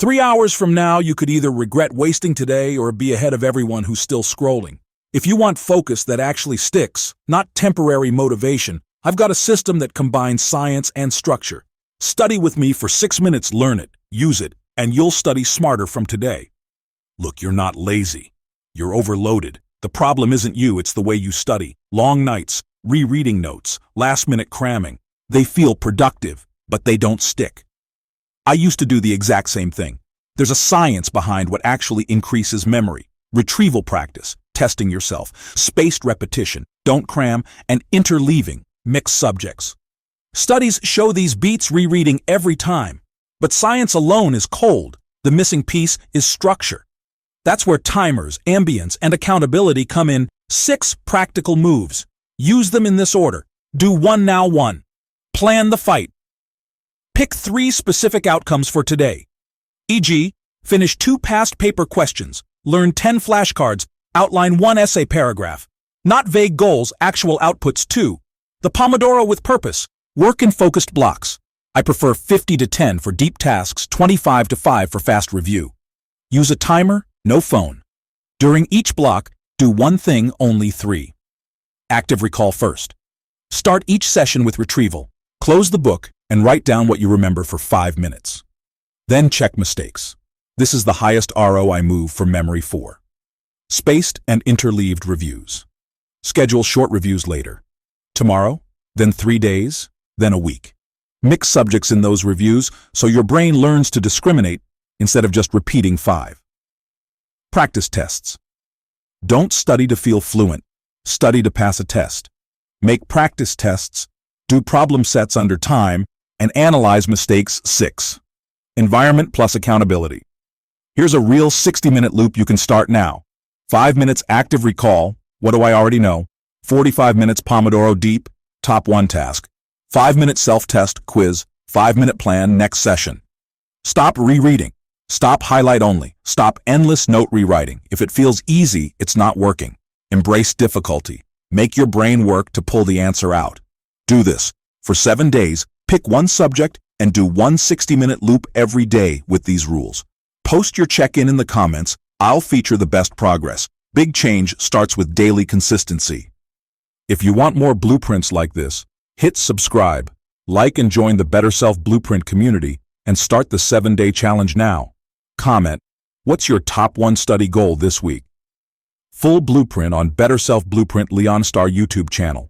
3 hours from now, you could either regret wasting today or be ahead of everyone who's still scrolling. If you want focus that actually sticks, not temporary motivation, I've got a system that combines science and structure. Study with me for 6 minutes, learn it, use it, and you'll study smarter from today. Look, you're not lazy. You're overloaded. The problem isn't you, it's the way you study. Long nights, rereading notes, last-minute cramming. They feel productive, but they don't stick. I used to do the exact same thing. There's a science behind what actually increases memory. Retrieval practice, testing yourself, spaced repetition, don't cram, and interleaving, mixed subjects. Studies show these beats rereading every time. But science alone is cold. The missing piece is structure. That's where timers, ambience, and accountability come in. 6 practical moves. Use them in this order. Do 1 now 1. Plan the fight. Pick 3 specific outcomes for today. E.g., finish 2 past paper questions, learn 10 flashcards, outline 1 essay paragraph. Not vague goals, actual outputs too. The Pomodoro with purpose. Work in focused blocks. I prefer 50 to 10 for deep tasks, 25 to 5 for fast review. Use a timer, no phone. During each block, do 1 thing, only 3. Active recall first. Start each session with retrieval. Close the book and write down what you remember for 5 minutes. Then check mistakes. This is the highest ROI move for memory 4. Spaced and interleaved reviews. Schedule short reviews later. Tomorrow, then 3 days, then a week. Mix subjects in those reviews so your brain learns to discriminate instead of just repeating 5. Practice tests. Don't study to feel fluent. Study to pass a test. Make practice tests, do problem sets under time, and analyze mistakes. 6. Environment plus accountability. Here's a real 60-minute loop you can start now. 5 minutes active recall, what do I already know? 45 minutes Pomodoro deep, top 1 task. 5-minute self-test, quiz, 5-minute plan, next session. Stop rereading. Stop highlight only. Stop endless note rewriting. If it feels easy, it's not working. Embrace difficulty. Make your brain work to pull the answer out. Do this. For 7 days, pick 1 subject and do 1 60-minute loop every day with these rules. Post your check-in in the comments. I'll feature the best progress. Big change starts with daily consistency. If you want more blueprints like this, hit subscribe, like and join the BetterSelf Blueprint community, and start the 7-day challenge now. Comment, what's your top 1 study goal this week? Full blueprint on BetterSelf Blueprint Leonestar YouTube channel.